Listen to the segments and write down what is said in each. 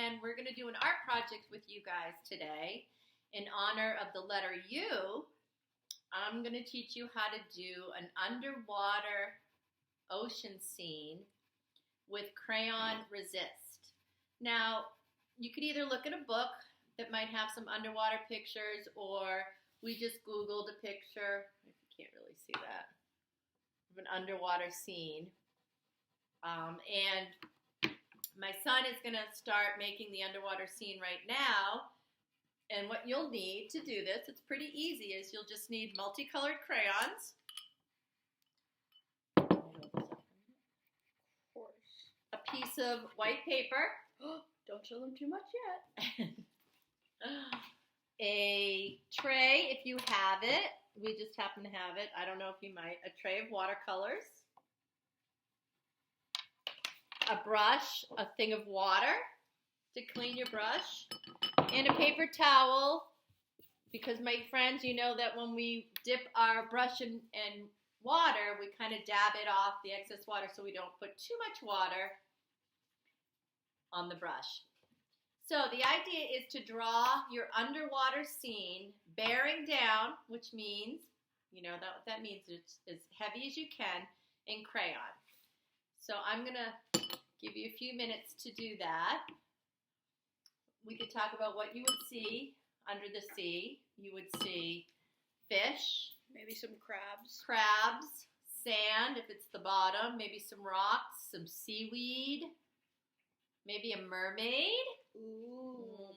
and we're going to do an art project with you guys today. In honor of the letter U, I'm going to teach you how to do an underwater ocean scene with Crayon Resist. Now, you could either look at a book that might have some underwater pictures, or we just Googled a picture, if you can't really see that, of an underwater scene. And my son is going to start making the underwater scene right now. And what you'll need to do this, it's pretty easy, is you'll just need multicolored crayons. A piece of white paper. Don't show them too much yet. A tray, if you have it. We just happen to have it. I don't know if you might. A tray of watercolors. A brush, a thing of water to clean your brush, and a paper towel, because my friends, you know that when we dip our brush in water, we kind of dab it off, the excess water, so we don't put too much water on the brush. So the idea is to draw your underwater scene bearing down, which means, you know what that means, it's as heavy as you can in crayon. So I'm going to give you a few minutes to do that. We could talk about what you would see under the sea. You would see fish. Maybe some crabs. Crabs, sand if it's the bottom, maybe some rocks, some seaweed, maybe a mermaid. Ooh.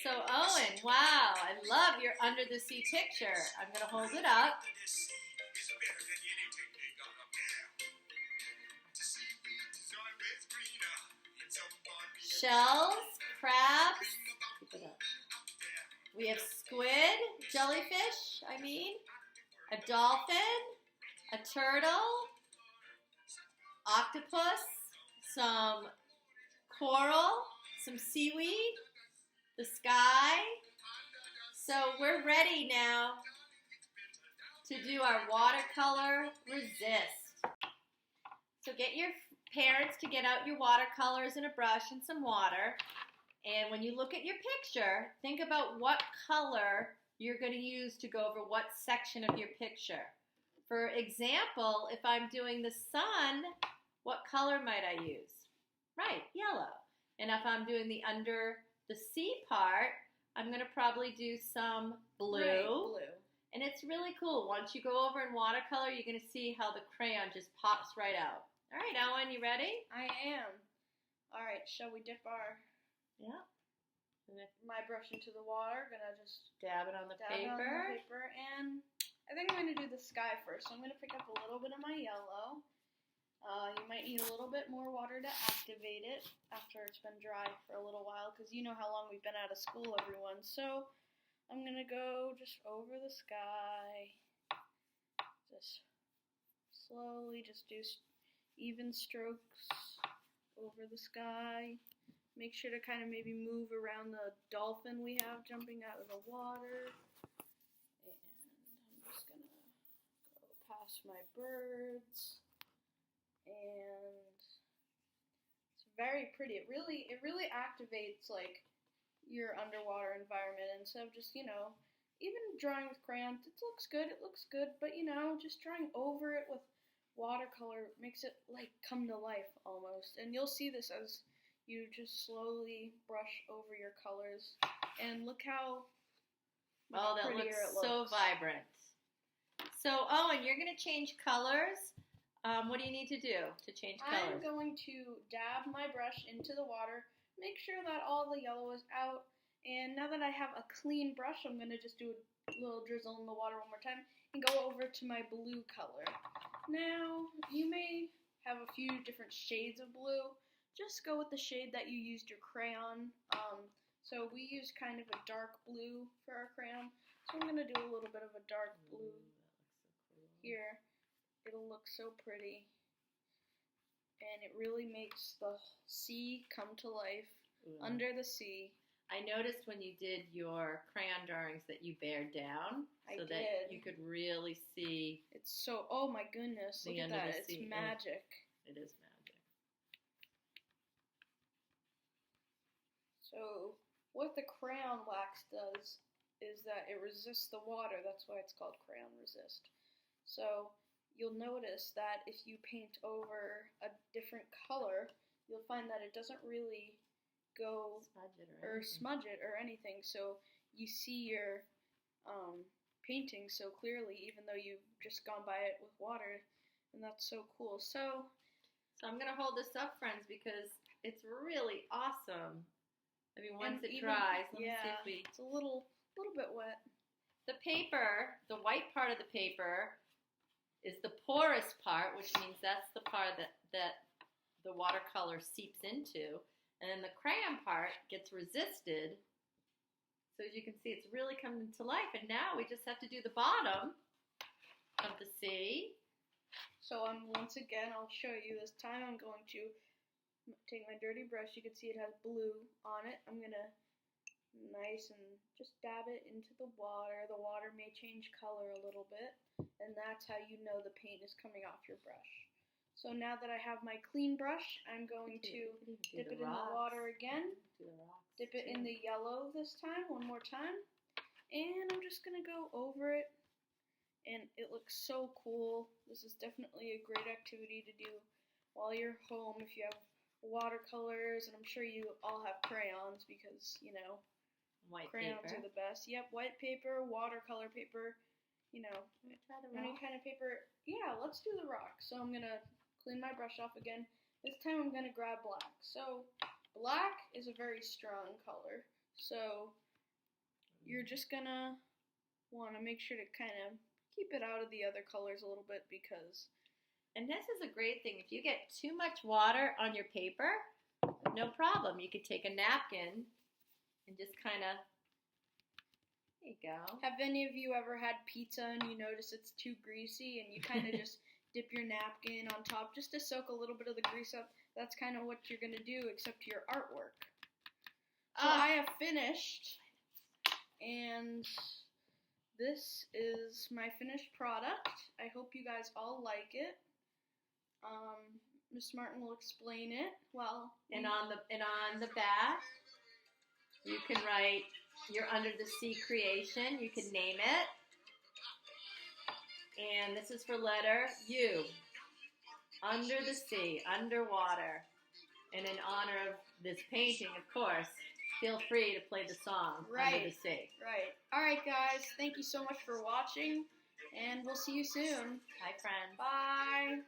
So Owen, wow, I love your under the sea picture. I'm going to hold it up. Shells, crabs, we have squid, jellyfish, a dolphin, a turtle, octopus, some coral, some seaweed, the sky. So we're ready now to do our watercolor resist. So get your parents to get out your watercolors and a brush and some water. And when you look at your picture, think about what color you're going to use to go over what section of your picture. For example, if I'm doing the sun, what color might I use? Right, yellow. And if I'm doing the under the sea part, I'm going to probably do some blue. Right, blue. And it's really cool. Once you go over in watercolor, you're going to see how the crayon just pops right out. All right, Owen, you ready? I am. All right, shall we dip Yeah. my brush into the water? Gonna just Dab it on the dab paper. it on the paper, and I think I'm gonna do the sky first. So I'm gonna pick up a little bit of my yellow. You might need a little bit more water to activate it after it's been dry for a little while, because you know how long we've been out of school, everyone. So I'm gonna go just over the sky. Just slowly, just do even strokes over the sky. Make sure to kind of maybe move around the dolphin we have jumping out of the water. And I'm just gonna go past my birds. And it's very pretty. It really activates like your underwater environment instead of just, even drawing with crayons. It looks good, but just drawing over it with watercolor makes it like come to life almost. And you'll see this as you just slowly brush over your colors, and look how that prettier looks it looks. so vibrant. So Owen, you're going to change colors. What do you need to do to change colors? I'm going to dab my brush into the water, make sure that all the yellow is out, and now that I have a clean brush, I'm going to just do a little drizzle in the water one more time and go over to my blue color. Now, you may have a few different shades of blue. Just go with the shade that you used your crayon. So we use kind of a dark blue for our crayon. So I'm going to do a little bit of a dark blue here. It'll look so pretty. And it really makes the sea come to life under the sea. I noticed when you did your crayon drawings that you bared down so that you could really see. It's so, oh my goodness, look at that. It's magic. It is magic. So what the crayon wax does is that it resists the water. That's why it's called crayon resist. So you'll notice that if you paint over a different color, you'll find that it doesn't really go smudge it or anything. So you see your painting so clearly, even though you've just gone by it with water, and that's so cool. So I'm gonna hold this up, friends, because it's really awesome. I mean, once it dries, let me see if it's a little bit wet. The paper, the white part of the paper, is the porous part, which means that's the part that the watercolor seeps into, and then the crayon part gets resisted. So as you can see, it's really coming to life, and now we just have to do the bottom of the sea. So once again, I'll show you. This time I'm going to take my dirty brush. You can see it has blue on it. I'm going to nice and just dab it into the water. The water may change color a little bit, and that's how you know the paint is coming off your brush. So now that I have my clean brush, I'm going to dip it in the water again. Dip it in the yellow this time, one more time. And I'm just going to go over it. And it looks so cool. This is definitely a great activity to do while you're home if you have watercolors. And I'm sure you all have crayons because, you know, crayons are the best. Yep, white paper, watercolor paper, you know, any kind of paper. Yeah, let's do the rock. So I'm going to clean my brush off again. This time I'm going to grab black. So black is a very strong color. So you're just going to want to make sure to kind of keep it out of the other colors a little bit because... And this is a great thing. If you get too much water on your paper, no problem. You could take a napkin and just kind of... There you go. Have any of you ever had pizza and you notice it's too greasy and you kind of just dip your napkin on top just to soak a little bit of the grease up? That's kind of what you're going to do except your artwork. So I have finished, and this is my finished product. I hope you guys all like it. Miss Martin will explain it. Well, and on the back, you can write your Under the Sea creation. You can name it. And this is for letter U. Under the sea, underwater. And in honor of this painting, of course, feel free to play the song, Under the Sea. Right. All right, guys. Thank you so much for watching, and we'll see you soon. Bye, friends. Bye.